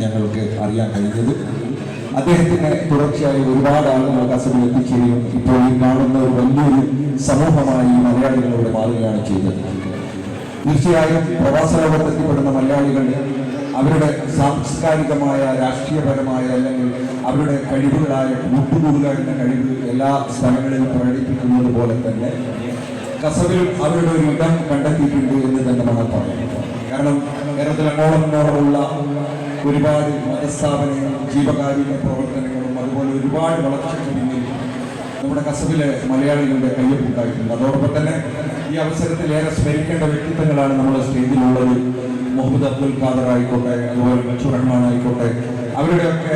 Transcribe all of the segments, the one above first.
ഞങ്ങൾക്ക് അറിയാൻ കഴിഞ്ഞത്. അദ്ദേഹത്തിന് തുടർച്ചയായി ഒരുപാട് ആളുകൾ കസബിൽ എത്തിച്ചേരും. ഇപ്പോൾ ഈ കാണുന്ന ഒരു വലിയൊരു സമൂഹമായി മലയാളികളോട് മാറുകയാണ് ചെയ്തത്. തീർച്ചയായും പ്രവാസ ലോകത്തെത്തിപ്പെടുന്ന മലയാളികൾ അവരുടെ സാംസ്കാരികമായ, രാഷ്ട്രീയപരമായ അല്ലെങ്കിൽ അവരുടെ കഴിവുകളായ കൂട്ടുകൂടുക എന്ന കഴിവ് എല്ലാ സ്ഥലങ്ങളിലും പ്രകടിപ്പിക്കുന്നത് പോലെ തന്നെ കസബിൽ അവരുടെ ഒരു ഇടം കണ്ടെത്തിയിട്ടുണ്ട് എന്ന് തന്നെ നമ്മൾ പറയുന്നത്. കാരണം കേരളത്തിൽ അങ്ങോളമുള്ള ഒരുപാട് മതസ്ഥാപനങ്ങളും ജീവകാരുണ്യ പ്രവർത്തനങ്ങളും അതുപോലെ ഒരുപാട് വളർച്ചയ്ക്ക് പിന്നിൽ നമ്മുടെ കസബിലെ മലയാളികളുടെ കയ്യൊപ്പുണ്ടായിട്ടുണ്ട്. അതോടൊപ്പം തന്നെ ഈ അവസരത്തിൽ ഏറെ സ്മരിക്കേണ്ട വ്യക്തിത്വങ്ങളാണ് നമ്മുടെ സ്റ്റേജിലുള്ളത്. മുഹമ്മദ് അബ്ദുൽ ഖാദർ ആയിക്കോട്ടെ, അതുപോലെ മൻസൂർ റഹ്മാൻ ആയിക്കോട്ടെ, അവരുടെയൊക്കെ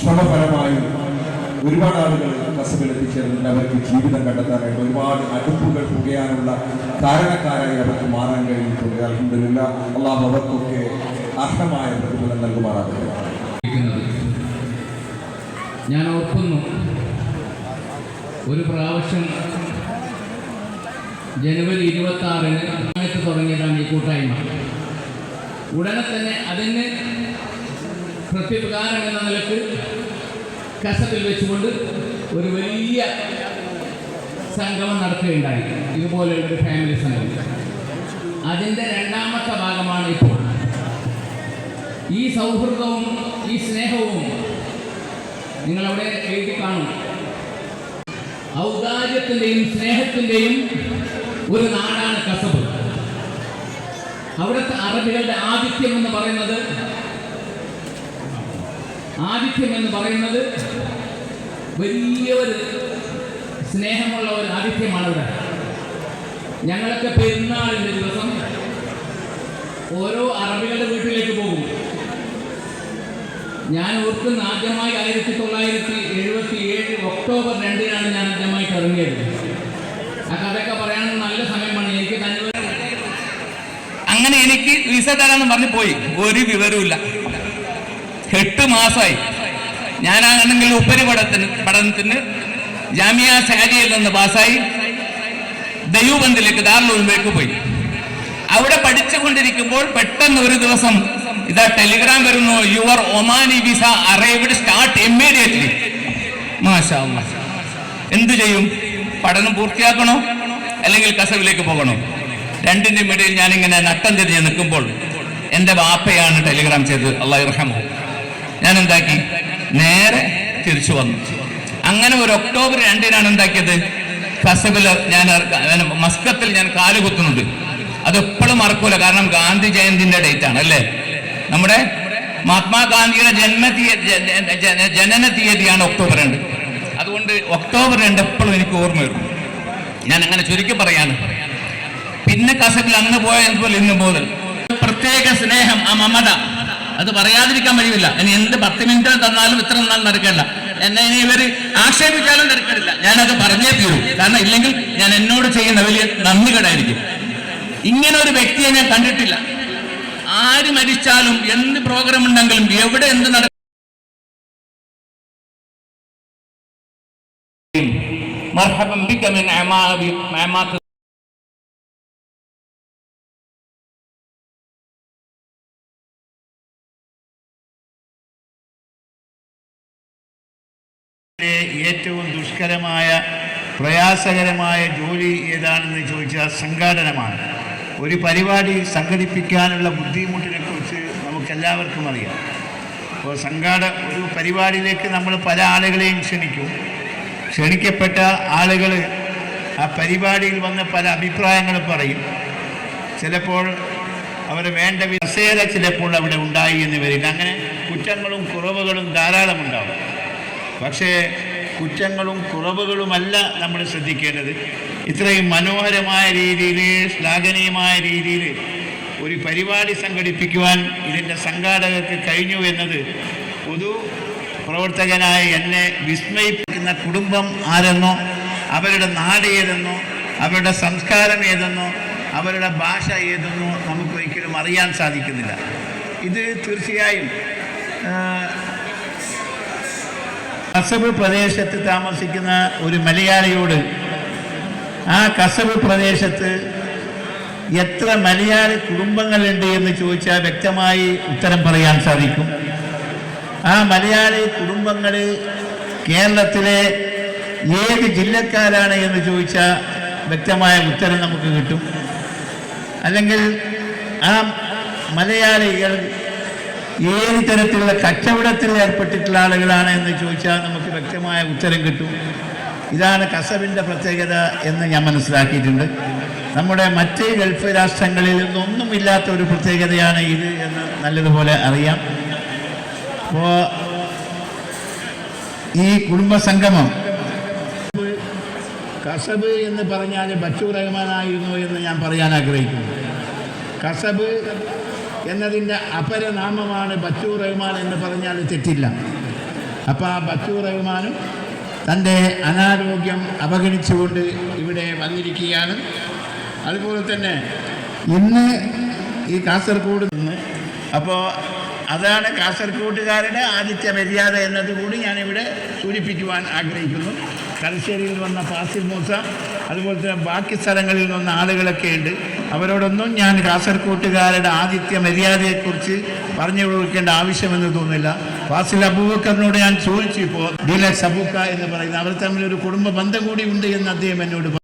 ശ്രമഫലമായി ഒരുപാട് ആളുകൾ കസബിൽ എത്തിച്ചേർന്നിട്ട് അവർക്ക് ജീവിതം കണ്ടെത്താനായിട്ട് ഒരുപാട് അടുപ്പുകൾ പുകയാനുള്ള കാരണക്കാരായി അവർക്ക് മാറാൻ കഴിഞ്ഞിട്ടുണ്ട്. അൽഹംദുലില്ലാഹ്, അള്ളാഹു അവർക്കൊക്കെ അർഹമായ പ്രതിഫലം നൽകുമാറാകട്ടെ. ഞാൻ ഓർക്കുന്നു, ഒരു പ്രാവശ്യം ജനുവരി 26 തുടങ്ങിയതാണ് ഈ കൂട്ടായ്മ. ഉടനെ തന്നെ അതിന് പ്രത്യുപകാരം എന്ന നിലക്ക് കസബിൽ വെച്ചുകൊണ്ട് ഒരു വലിയ സംഗമം നടത്തുകയുണ്ടായി, ഇതുപോലെയുള്ളൊരു ഫാമിലി സംഗമം. അതിൻ്റെ രണ്ടാമത്തെ ഭാഗമാണ് ഇപ്പോൾ. ഈ സൗഹൃദവും ഈ സ്നേഹവും നിങ്ങളവിടെ എഴുതി കാണും. ഔദാര്യത്തിൻ്റെയും സ്നേഹത്തിൻ്റെയും ഒരു നാടാണ് കസബ്. അവിടുത്തെ അറബികളുടെ ആതിഥ്യം എന്ന് പറയുന്നത് വലിയ ഒരു സ്നേഹമുള്ള ഒരു ആതിഥ്യമാണ് ഇവിടെ. ഞങ്ങളൊക്കെ പെരുന്നാളിൻ്റെ ദിവസം ഓരോ അറബികളുടെ വീട്ടിലേക്ക് പോകും. ഞാൻ ഓർക്കുന്ന ആദ്യമായി 1977 ഒക്ടോബർ 2 ഞാൻ ആദ്യമായിട്ട് ഇറങ്ങിയത്. ആ കഥയൊക്കെ പറയാനുള്ള നല്ല സമയമാണ്. എനിക്ക് തന്നെ അങ്ങനെ എനിക്ക് വിസ തരാമെന്ന് പറഞ്ഞ് പോയി. ഒരു വിവരമില്ല. 8 മാസമായി. ഞാനാണെങ്കിൽ പഠനത്തിന് ജാമിയ സാരിയിൽ നിന്ന് പാസ്സായി ദയൂബന്ദിലേക്ക്, ദാറുൽ പോയി. അവിടെ പഠിച്ചുകൊണ്ടിരിക്കുമ്പോൾ പെട്ടെന്ന് ഒരു ദിവസം ഇതാ ടെലിഗ്രാം വരുന്നു, your Omani visa arrived, start immediately. മാഷാ അല്ലാഹ്. എന്തു ചെയ്യും? പഠനം പൂർത്തിയാക്കണോ അല്ലെങ്കിൽ കസബിലേക്ക് പോകണോ? രണ്ടിൻ്റെയും ഇടയിൽ ഞാനിങ്ങനെ നട്ടം തിരിഞ്ഞ് നിൽക്കുമ്പോൾ എൻ്റെ ബാപ്പയാണ് ടെലിഗ്രാം ചെയ്തത്, അല്ലാഹു യർഹമഹു. ഞാൻ എന്താക്കി? നേരെ തിരിച്ചു വന്നു. അങ്ങനെ ഒരു ഒക്ടോബർ 2 എന്താക്കിയത്? കസബിൽ മസ്കത്തിൽ ഞാൻ കാലുകുത്തുന്നുണ്ട്. അതെപ്പോഴും മറക്കൂല, കാരണം ഗാന്ധി ജയന്തിന്റെ ഡേറ്റ് ആണ് അല്ലേ. നമ്മുടെ മഹാത്മാഗാന്ധിയുടെ ജനന തീയതിയാണ് ഒക്ടോബർ 2. അതുകൊണ്ട് ഒക്ടോബർ 2 എപ്പോഴും എനിക്ക് ഓർമ്മ വരും. ഞാൻ അങ്ങനെ ചുരുക്കി പറയാണ്. പിന്നെ കസബിൽ അന്ന് പോയതുപോലെ ഇന്ന് മുതൽ പ്രത്യേക സ്നേഹം, ആ മമത, അത് പറയാതിരിക്കാൻ കഴിയില്ല. ഇനി എന്ത് 10 മിനിറ്റ് തന്നാലും ഇത്ര നാൾ നടക്കണ്ട. എന്നെ ഇനി ഇവർ ആക്ഷേപിച്ചാലും നടക്കില്ല. ഞാനത് പറഞ്ഞേ തീരൂ. കാരണം ഇല്ലെങ്കിൽ ഞാൻ എന്നോട് ചെയ്യുന്ന വലിയ നന്ദികേടായിരിക്കും. ഇങ്ങനെ ഒരു വ്യക്തിയെ ഞാൻ കണ്ടിട്ടില്ല. ആര് മരിച്ചാലും, എന്ത് പ്രോഗ്രാം ഉണ്ടെങ്കിലും, എവിടെ എന്ത് നടക്കും, മർഹബൻ ബിക മിൻ അമാത് ഏറ്റവും ദുഷ്കരമായ, പ്രയാസകരമായ ജോലി ഏതാണെന്ന് ചോദിച്ചാൽ സംഘാടനമാണ്. ഒരു പരിപാടി സംഘടിപ്പിക്കാനുള്ള ബുദ്ധിമുട്ടിനെക്കുറിച്ച് നമുക്കെല്ലാവർക്കും അറിയാം. അപ്പോൾ ഒരു പരിപാടിയിലേക്ക് നമ്മൾ പല ആളുകളെയും ക്ഷണിക്കും. ക്ഷണിക്കപ്പെട്ട ആളുകൾ ആ പരിപാടിയിൽ വന്ന് പല അഭിപ്രായങ്ങൾ പറയും. ചിലപ്പോൾ അവർ വേണ്ട വിസേത ചിലപ്പോൾ അവിടെ ഉണ്ടായി എന്ന് വരില്ല. അങ്ങനെ കുറ്റങ്ങളും കുറവുകളും ധാരാളമുണ്ടാവും. പക്ഷേ കുറ്റങ്ങളും കുറവുകളുമല്ല നമ്മൾ ശ്രദ്ധിക്കേണ്ടത്. ഇത്രയും മനോഹരമായ രീതിയിൽ, ശ്ലാഘനീയമായ രീതിയിൽ ഒരു പരിപാടി സംഘടിപ്പിക്കുവാൻ ഇതിൻ്റെ സംഘാടകർക്ക് കഴിഞ്ഞു എന്നത് പൊതു പ്രവർത്തകനായ എന്നെ വിസ്മയിപ്പിക്കുന്ന കുടുംബം ആരെന്നോ, അവരുടെ നാട് ഏതെന്നോ, അവരുടെ സംസ്കാരം ഏതെന്നോ, അവരുടെ ഭാഷ ഏതെന്നോ നമുക്കൊരിക്കലും അറിയാൻ സാധിക്കുന്നില്ല. ഇത് തീർച്ചയായും കസബ് പ്രദേശത്ത് താമസിക്കുന്ന ഒരു മലയാളിയോട് ആ കസബ് പ്രദേശത്ത് എത്ര മലയാളി കുടുംബങ്ങളുണ്ട് എന്ന് ചോദിച്ചാൽ വ്യക്തമായി ഉത്തരം പറയാൻ സാധിക്കും. ആ മലയാളി കുടുംബങ്ങൾ കേരളത്തിലെ ഏത് ജില്ലക്കാരാണ് എന്ന് ചോദിച്ചാൽ വ്യക്തമായ ഉത്തരം നമുക്ക് കിട്ടും. അല്ലെങ്കിൽ ആ മലയാളികൾ ഏത് തരത്തിലുള്ള കച്ചവടത്തിൽ ഏർപ്പെട്ടിട്ടുള്ള ആളുകളാണ് എന്ന് ചോദിച്ചാൽ നമുക്ക് വ്യക്തമായ ഉത്തരം കിട്ടും. ഇതാണ് കസബിൻ്റെ പ്രത്യേകത എന്ന് ഞാൻ മനസ്സിലാക്കിയിട്ടുണ്ട്. നമ്മുടെ മറ്റ് ഗൾഫ് രാഷ്ട്രങ്ങളിൽ നിന്നൊന്നുമില്ലാത്ത ഒരു പ്രത്യേകതയാണ് ഇത് എന്ന് നല്ലതുപോലെ അറിയാം. അപ്പോൾ ഈ കുടുംബസംഗമം കസബ് എന്ന് പറഞ്ഞാൽ ബച്ചൂർ റഹ്മാനായിരുന്നു എന്ന് ഞാൻ പറയാൻ ആഗ്രഹിക്കുന്നു. കസബ് എന്നതിൻ്റെ അപരനാമമാണ് ബച്ചൂർ റഹ്മാൻ എന്ന് പറഞ്ഞാൽ തെറ്റില്ല. അപ്പോൾ ആ ബച്ചൂർ റഹ്മാനും തൻ്റെ അനാരോഗ്യം അവഗണിച്ചുകൊണ്ട് ഇവിടെ വന്നിരിക്കുകയാണ്. അതുപോലെ തന്നെ ഇന്ന് ഈ കാസർഗോഡ് നിന്ന്, അപ്പോൾ അതാണ് കാസർഗോഡുകാരുടെ ആതിഥ്യ മര്യാദ എന്നതുകൂടി ഞാനിവിടെ സൂചിപ്പിക്കുവാൻ ആഗ്രഹിക്കുന്നു. തലശ്ശേരിയിൽ വന്ന ഫാസിൽ മൂസ, അതുപോലെ തന്നെ ബാക്കി സ്ഥലങ്ങളിൽ വന്ന ആളുകളൊക്കെ ഉണ്ട്. അവരോടൊന്നും ഞാൻ കാസർഗോട്ടുകാരുടെ ആതിഥ്യ മര്യാദയെക്കുറിച്ച് പറഞ്ഞു കൊടുക്കേണ്ട ആവശ്യമെന്ന് തോന്നുന്നില്ല. ഫാസിൽ അബൂബക്കറിനോട് ഞാൻ ചോദിച്ചു, ഇപ്പോൾ ഡീലക്സ് അബൂക്ക എന്ന് പറയുന്നത് അവർ തമ്മിലൊരു കുടുംബ ബന്ധം കൂടി ഉണ്ട് എന്ന് അദ്ദേഹം എന്നോട് പറഞ്ഞു.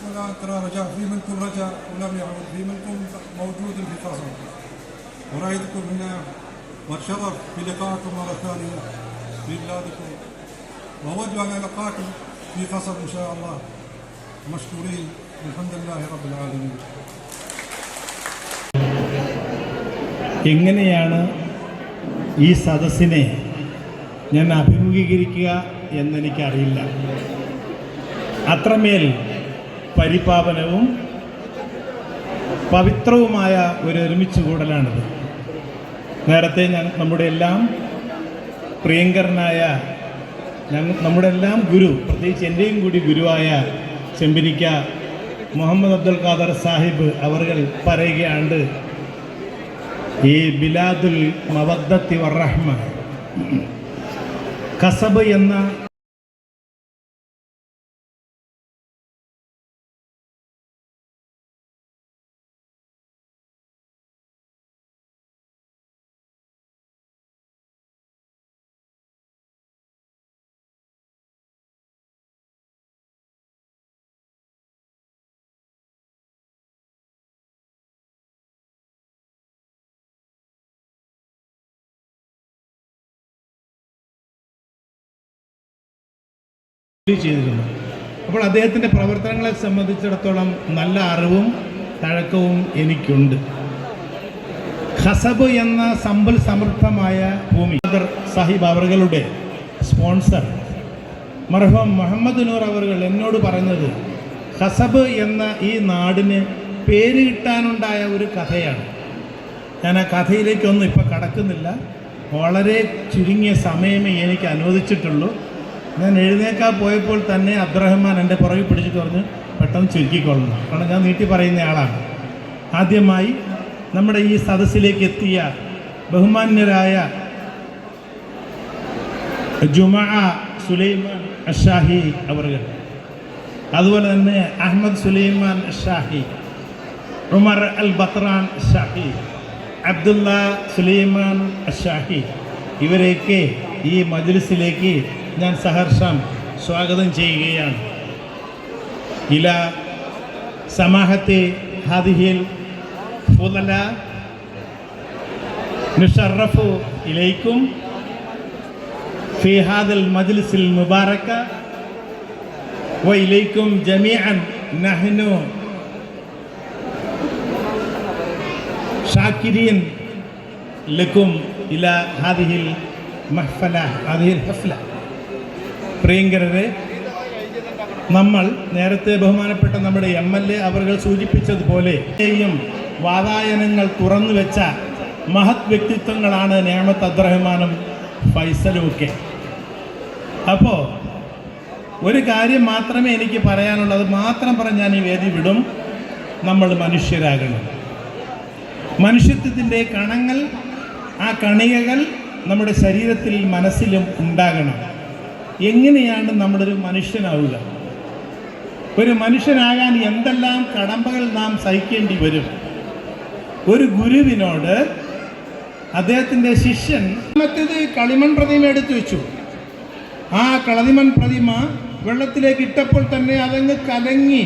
ولا ترى رجاء في منكم رجاء ولم يعود في منكم موجود في فصل ورأيتكم هنا والشرف بلقائكم مرة ثانية في بلادكم وأود أن ألقاكم في قصر إن شاء الله مشكورين والحمد لله رب العالمين. എങ്ങനെയാണ് ഈ സദസ്സിനെ ഞാൻ അഭിമുഖീകരിക്കുക എന്നെനിക്കറിയില്ല. അത്രമേൽ പരിപാവനവും പവിത്രവുമായ ഒരു ഒരുമിച്ച് കൂടലാണിത്. നേരത്തെ നമ്മുടെ എല്ലാം പ്രിയങ്കരനായ നമ്മുടെ എല്ലാം ഗുരു, പ്രത്യേകിച്ച് എൻ്റെയും കൂടി ഗുരുവായ ചെമ്പിരിക്ക മുഹമ്മദ് അബ്ദുൽ ഖാദർ സാഹിബ് അവർകൾ പറയുകയാണ്, ഈ ബിലാദുൽ മവദ്ദത്തി വറഹ്മ കസബ് എന്ന ചെയ്തിരുന്നു. അപ്പോൾ അദ്ദേഹത്തിൻ്റെ പ്രവർത്തനങ്ങളെ സംബന്ധിച്ചിടത്തോളം നല്ല അറിവും തഴക്കവും എനിക്കുണ്ട്. ഖസബ് എന്ന സമ്പൽ സമൃദ്ധമായ ഭൂമി സാഹിബ് അവരുടെ സ്പോൺസർ മർഹൂം മുഹമ്മദ് നൂർ അവർ എന്നോട് പറഞ്ഞത് ഖസബ് എന്ന ഈ നാടിന് പേര് കിട്ടാനുണ്ടായ ഒരു കഥയാണ്. ഞാൻ ആ കഥയിലേക്കൊന്നും ഇപ്പോൾ കടക്കുന്നില്ല. വളരെ ചുരുങ്ങിയ സമയമേ എനിക്ക് അനുവദിച്ചിട്ടുള്ളൂ. ഞാൻ എഴുന്നേക്കാൻ പോയപ്പോൾ തന്നെ അബ്ദുറഹ്മാൻ എൻ്റെ പുറകിൽ പിടിച്ചിട്ട് പറഞ്ഞു, പെട്ടെന്ന് ചുരുക്കിക്കൊള്ളണം, കാരണം ഞാൻ നീട്ടി പറയുന്ന ആളാണ്. ആദ്യമായി നമ്മുടെ ഈ സദസ്സിലേക്ക് എത്തിയ ബഹുമാന്യരായ ജുമാ സുലൈമാൻ അഷാഹി അവർ, അതുപോലെ തന്നെ അഹമ്മദ് സുലൈമാൻ ഷാഹി, ഉമർ അൽ ബത്രാൻ ഷാഹി, അബ്ദുള്ള സുലൈമാൻ ഷാഹി, ഇവരെയൊക്കെ ഈ മജ്ലിസിലേക്ക് ഞാൻ സഹർഷം സ്വാഗതം ചെയ്യുകയാണ്. ഇല സമാഹത്തെ ഹാദിഹിൽ ഫുദല നുഷറഫു ഇലൈക്കും في هذا المجلس المبارك وإليكم جميعا نحن شاكرين لكم إلى هذه المحفلة هذه الحفلة. പ്രിയങ്കരരെ, നമ്മൾ നേരത്തെ ബഹുമാനപ്പെട്ട നമ്മുടെ MLA അവർ സൂചിപ്പിച്ചതുപോലെ വാതായനങ്ങൾ തുറന്നു വെച്ച മഹത് വ്യക്തിത്വങ്ങളാണ് നിഅമത്ത് അബ്ദുറഹ്മാനും ഫൈസലും ഒക്കെ. അപ്പോൾ ഒരു കാര്യം മാത്രമേ എനിക്ക് പറയാനുള്ളത്, മാത്രം പറഞ്ഞ് ഞാൻ ഈ വേദി വിടും. നമ്മൾ മനുഷ്യരാകണം. മനുഷ്യത്വത്തിൻ്റെ കണങ്ങൾ, ആ കണികകൾ നമ്മുടെ ശരീരത്തിൽ മനസ്സിലും ഉണ്ടാകണം. എങ്ങനെയാണ് നമ്മളൊരു മനുഷ്യനാവുക? ഒരു മനുഷ്യനാകാൻ എന്തെല്ലാം കടമ്പകൾ നാം സഹിക്കേണ്ടി വരും? ഒരു ഗുരുവിനോട് അദ്ദേഹത്തിൻ്റെ ശിഷ്യൻ മറ്റേത് കളിമൺ പ്രതിമ എടുത്തു വെച്ചു. ആ കളിമൺ പ്രതിമ വെള്ളത്തിലേക്ക് ഇട്ടപ്പോൾ തന്നെ അതങ്ങ് കലങ്ങി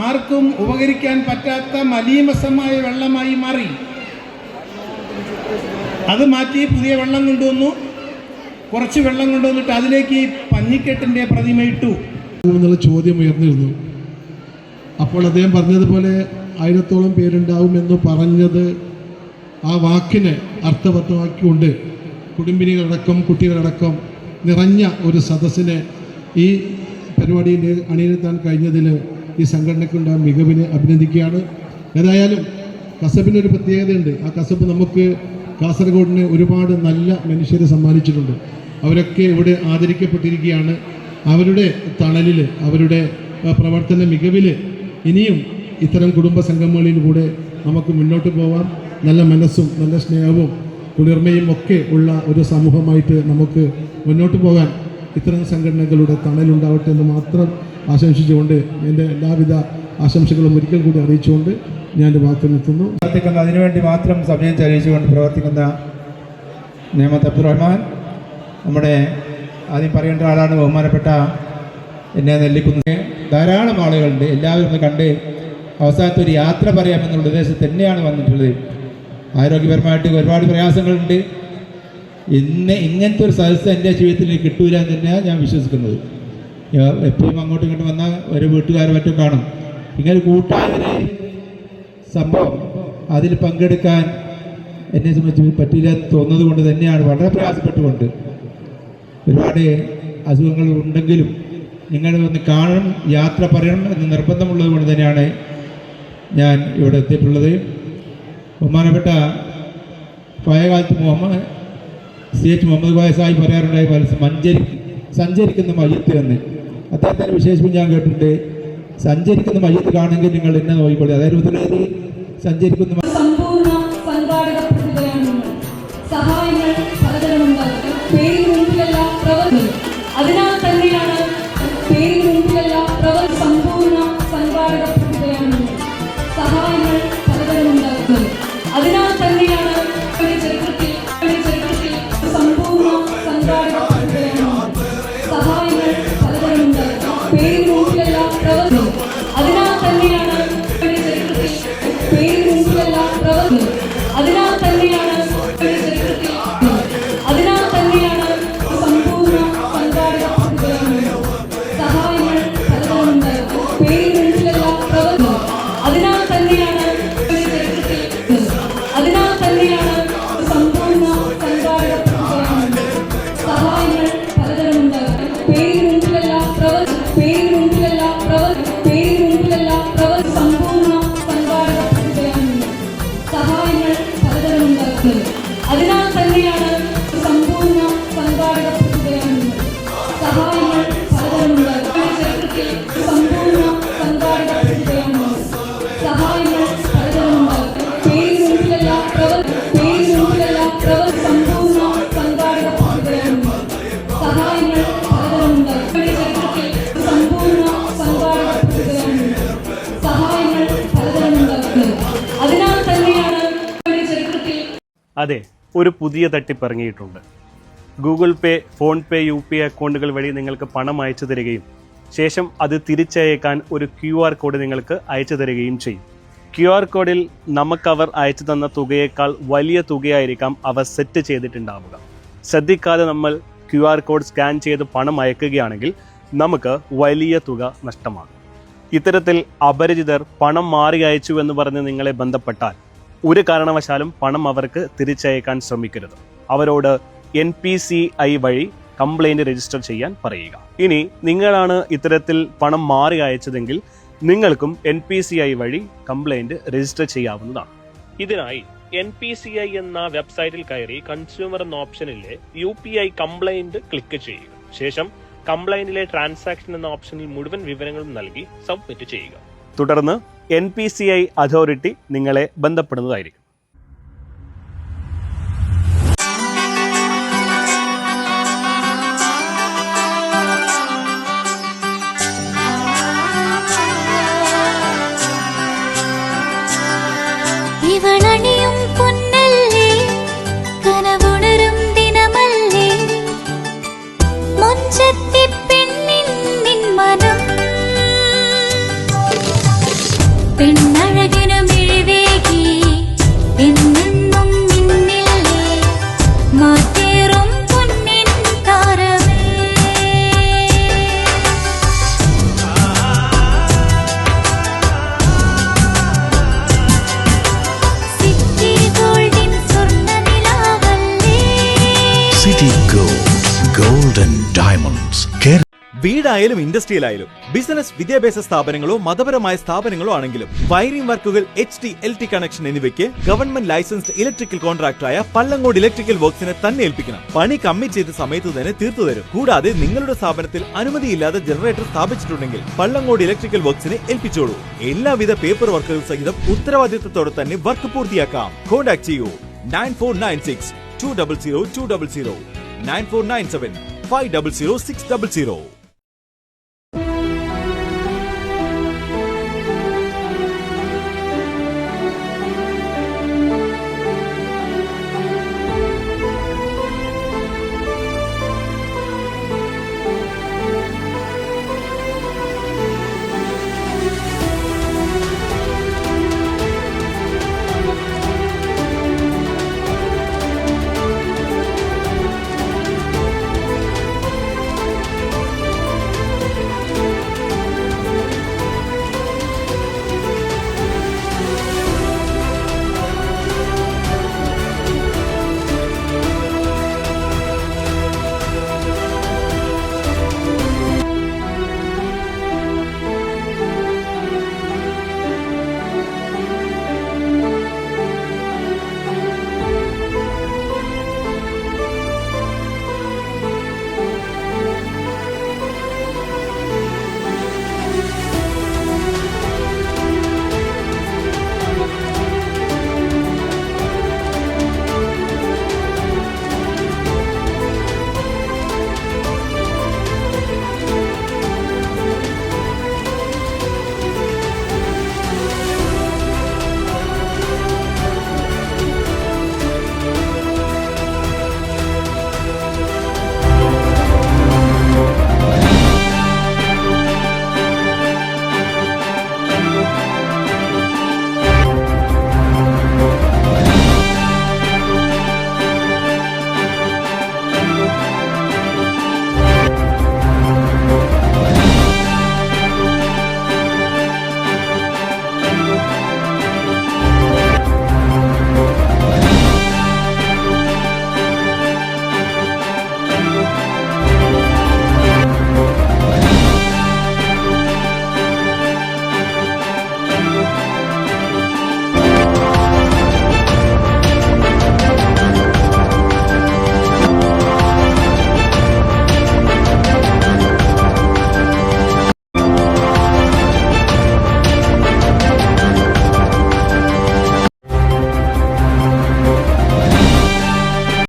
ആർക്കും ഉപകരിക്കാൻ പറ്റാത്ത മലീമസമായ വെള്ളമായി മാറി. അത് മാറ്റി പുതിയ വെള്ളം കൊണ്ടുവന്നു. കുറച്ച് വെള്ളം കൊണ്ടുവന്നിട്ട് അതിലേക്ക് ഈ പഞ്ഞിക്കെട്ടിൻ്റെ പ്രതിമ ഇട്ടു എന്നുള്ള ചോദ്യം ഉയർന്നിരുന്നു. അപ്പോൾ അദ്ദേഹം പറഞ്ഞതുപോലെ 1000-ഓളം പേരുണ്ടാവുമെന്ന് പറഞ്ഞത് ആ വാക്കിനെ അർത്ഥവത്താക്കിക്കൊണ്ട് കുടുംബിനികളടക്കം കുട്ടികളടക്കം നിറഞ്ഞ ഒരു സദസ്സിനെ ഈ പരിപാടിയിൽ അണിനിരത്താൻ കഴിഞ്ഞതിൽ ഈ സംഘടനയ്ക്കുണ്ടായ മികവിനെ അഭിനന്ദിക്കുകയാണ്. ഏതായാലും കസബിനൊരു പ്രത്യേകതയുണ്ട്. ആ കസബ് നമുക്ക് കാസർഗോഡിന് ഒരുപാട് നല്ല മനുഷ്യരെ സമ്മാനിച്ചിട്ടുണ്ട്. അവരൊക്കെ ഇവിടെ ആദരിക്കപ്പെട്ടിരിക്കുകയാണ്. അവരുടെ തണലിൽ, അവരുടെ പ്രവർത്തന മികവിൽ ഇനിയും ഇത്തരം കുടുംബ സംഗമങ്ങളിലൂടെ നമുക്ക് മുന്നോട്ട് പോവാം. നല്ല മനസ്സും നല്ല സ്നേഹവും കുളിർമയും ഒക്കെ ഉള്ള ഒരു സമൂഹമായിട്ട് നമുക്ക് മുന്നോട്ട് പോകാൻ ഇത്തരം സംഘടനകളുടെ തണലുണ്ടാവട്ടെ എന്ന് മാത്രം ആശംസിച്ചുകൊണ്ട് എൻ്റെ എല്ലാവിധ ആശംസകളും ഒരിക്കൽ കൂടി അറിയിച്ചുകൊണ്ട് ഞാൻ എൻ്റെ വാക്ക് നിർത്തുന്നു. അതിനുവേണ്ടി മാത്രം സമയം ചെലവഴിച്ചുകൊണ്ട് പ്രവർത്തിക്കുന്ന നിഅമത്ത് അബ്ദുറഹ്മാൻ, നമ്മുടെ ആദ്യം പറയേണ്ട ആളാണ് ബഹുമാനപ്പെട്ട എന്നെ നെല്ലിക്കുന്ന ധാരാളം ആളുകളുണ്ട്. എല്ലാവരും ഒന്ന് കണ്ട് അവസാനത്തെ ഒരു യാത്ര പറയാമെന്നുള്ള ഉദ്ദേശം തന്നെയാണ് വന്നിട്ടുള്ളത്. ആരോഗ്യപരമായിട്ട് ഒരുപാട് പ്രയാസങ്ങളുണ്ട്. ഇങ്ങനത്തെ ഒരു സദസ്സ് എൻ്റെ ജീവിതത്തിൽ കിട്ടൂല എന്ന് തന്നെയാണ് ഞാൻ വിശ്വസിക്കുന്നത്. എപ്പോഴും അങ്ങോട്ടും ഇങ്ങോട്ടും വന്നാൽ ഒരു വീട്ടുകാരെ മറ്റും കാണും. ഇങ്ങനെ കൂട്ടായൊരു സംഭവം അതിൽ പങ്കെടുക്കാൻ എന്നെ സംബന്ധിച്ച് പറ്റില്ല തോന്നുന്നത് കൊണ്ട് തന്നെയാണ്, വളരെ പ്രയാസപ്പെട്ടുകൊണ്ട്. ഒരുപാട് അസുഖങ്ങൾ ഉണ്ടെങ്കിലും നിങ്ങൾ ഒന്ന് കാണണം, യാത്ര പറയണം എന്ന് നിർബന്ധമുള്ളത് കൊണ്ട് തന്നെയാണ് ഞാൻ ഇവിടെ എത്തിയിട്ടുള്ളത്. ബഹുമാനപ്പെട്ട പഴയകാലത്ത് CH മുഹമ്മദ് കോയ സാഹിബ് പറയാറുണ്ടായി, സഞ്ചരിക്കുന്ന മയ്യത്ത് എന്ന് അദ്ദേഹത്തിൻ്റെ വിശേഷം ഞാൻ കേട്ടിട്ടുണ്ട്. സഞ്ചരിക്കുന്ന മയ്യത്ത് കാണുമെങ്കിൽ നിങ്ങൾ എന്നെ നോക്കിക്കൊള്ളി. അതായത് സഞ്ചരിക്കുന്ന സമ്പൂർണ്ണ സംഘാടക പ്രതിഭയാണ്. സഹായങ്ങൾ പലതരമുണ്ടാകും. പേരിന് മുൻപിലല്ല പ്രവർത്തനം. അതിനാൽ തന്നെയാണ് പേരിന് മുൻപിലല്ല സമ്പൂർണ്ണ സംഘാടക പ്രതിഭയാണ്. സഹായങ്ങൾ പലതരമുണ്ടാകും. അതിനാൽ തന്നെയാണ് ചരിത്രത്തിൽ സമ്പൂർണ്ണ സംഘാടക പ്രതിഭയാണ്. സഹായങ്ങൾ പലതരമുണ്ടാകും. പേരിന് മുൻപിലല്ല പ്രവർത്തനം. അതിനാൽ തന്നെയാണ് പേരിന് മുൻപിലല്ല പ്രവർത്തനം. അതിനാൽ തന്നെയാണ് സമ്പൂർണ്ണ സംഘാടക പ്രതിഭയാണ്. സഹായങ്ങൾ പലതരമുണ്ടാകും. പേരിന് മുൻപിലല്ല പ്രവർത്തനം. അതിനാൽ തന്നെയാണ് സമ്പൂർണ്ണ സംഘാടക പ്രതിഭയാണ്. സഹായങ്ങൾ പലതരമുണ്ടാകും. പേരിന് മുൻപിലല്ല പ്രവർത്തനം. പേരിന് മുൻപിലല്ല സമ്പൂർണ്ണ സംഘാടക പ്രതിഭയാണ്. സഹായങ്ങൾ പലതരമുണ്ടാകും. അതിനാൽ തന്നെയാണ് സമ്പൂർണ്ണ സംഘാടക പ്രതിഭയാണ്. സഹായങ്ങൾ പലതരമുണ്ടാകും. ചരിത്രത്തിൽ സമ്പൂർണ്ണ സംഘാടക പ്രതിഭയാണ്. സഹായങ്ങൾ പലതരമുണ്ടാകും. പേരിന് മുൻപിലല്ല സമ്പൂർണ്ണ സംഘാടക പ്രതിഭയാണ്. സഹായങ്ങൾ പലതരമുണ്ടാകും. ചരിത്രത്തിൽ സമ്പൂർണ്ണ സംഘാടക പ്രതിഭയാണ്. സഹായങ്ങൾ പലതരമുണ്ടാകും. അതിനാൽ തന്നെയാണ് ചരിത്രത്തിൽ അതെ, ഒരു പുതിയ തട്ടിപ്പ് ഇറങ്ങിയിട്ടുണ്ട്. ഗൂഗിൾ പേ, ഫോൺ പേ, UPI അക്കൗണ്ടുകൾ വഴി നിങ്ങൾക്ക് പണം അയച്ചു തരികയും ശേഷം അത് തിരിച്ചയക്കാൻ ഒരു QR കോഡ് നിങ്ങൾക്ക് അയച്ചു തരികയും ചെയ്യും. QR കോഡിൽ നമുക്കവർ അയച്ചു തന്ന തുകയേക്കാൾ വലിയ തുകയായിരിക്കാം അവർ സെറ്റ് ചെയ്തിട്ടുണ്ടാവുക. ശ്രദ്ധിക്കാതെ നമ്മൾ QR കോഡ് സ്കാൻ ചെയ്ത് പണം അയക്കുകയാണെങ്കിൽ നമുക്ക് വലിയ തുക നഷ്ടമാകും. ഇത്തരത്തിൽ അപരിചിതർ പണം മാറി അയച്ചു എന്ന് പറഞ്ഞ് നിങ്ങളെ ബന്ധപ്പെട്ടാൽ ഒരു കാരണവശാലും പണം അവർക്ക് തിരിച്ചയക്കാൻ ശ്രമിക്കരുത്. അവരോട് NPCI വഴി കംപ്ലൈൻറ്റ് രജിസ്റ്റർ ചെയ്യാൻ പറയുക. ഇനി നിങ്ങളാണ് ഇത്തരത്തിൽ പണം മാറി അയച്ചതെങ്കിൽ നിങ്ങൾക്കും NPCI വഴി കംപ്ലൈൻറ്റ് രജിസ്റ്റർ ചെയ്യാവുന്നതാണ്. ഇതിനായി NPCI എന്ന വെബ്സൈറ്റിൽ കയറി കൺസ്യൂമർ എന്ന ഓപ്ഷനിലെ UPI കംപ്ലൈൻറ്റ് ക്ലിക്ക് ചെയ്യുക. ശേഷം കംപ്ലൈന്റിലെ ട്രാൻസാക്ഷൻ എന്ന ഓപ്ഷനിൽ മുഴുവൻ വിവരങ്ങളും നൽകി സബ്മിറ്റ് ചെയ്യുക. തുടർന്ന് NPCI അതോറിറ്റി നിങ്ങളെ ബന്ധപ്പെടുന്നതായിരിക്കും. City Gold and Diamonds. വീടായാലും ഇൻഡസ്ട്രിയിലായാലും ബിസിനസ്, വിദ്യാഭ്യാസ സ്ഥാപനങ്ങളോ മതപരമായ സ്ഥാപനങ്ങളോ ആണെങ്കിലും വയറിംഗ് വർക്കുകൾ, HT, LT കണക്ഷൻ എന്നിവയ്ക്ക് ഗവൺമെന്റ് ലൈസൻസ്ഡ് ഇലക്ട്രിക്കൽ കോൺട്രാക്ടറായ പള്ളങ്കോട് ഇലക്ട്രിക്കൽ വർക്സിനെ തന്നെ ഏൽപ്പിക്കണം. പണി കമ്മിറ്റ് ചെയ്ത സമയത്ത് തന്നെ തീർത്തു തരും. കൂടാതെ നിങ്ങളുടെ സ്ഥാപനത്തിൽ അനുമതിയില്ലാതെ ജനറേറ്റർ സ്ഥാപിച്ചിട്ടുണ്ടെങ്കിൽ പള്ളങ്കോട് ഇലക്ട്രിക്കൽ വർക്സിനെ ഏൽപ്പിച്ചോളൂ. എല്ലാവിധ പേപ്പർ വർക്കുകൾ സഹിതം ഉത്തരവാദിത്തത്തോടെ തന്നെ വർക്ക് പൂർത്തിയാക്കാം. കോൺടാക്ട് ചെയ്യൂ 9496 200 200 9497 500 600.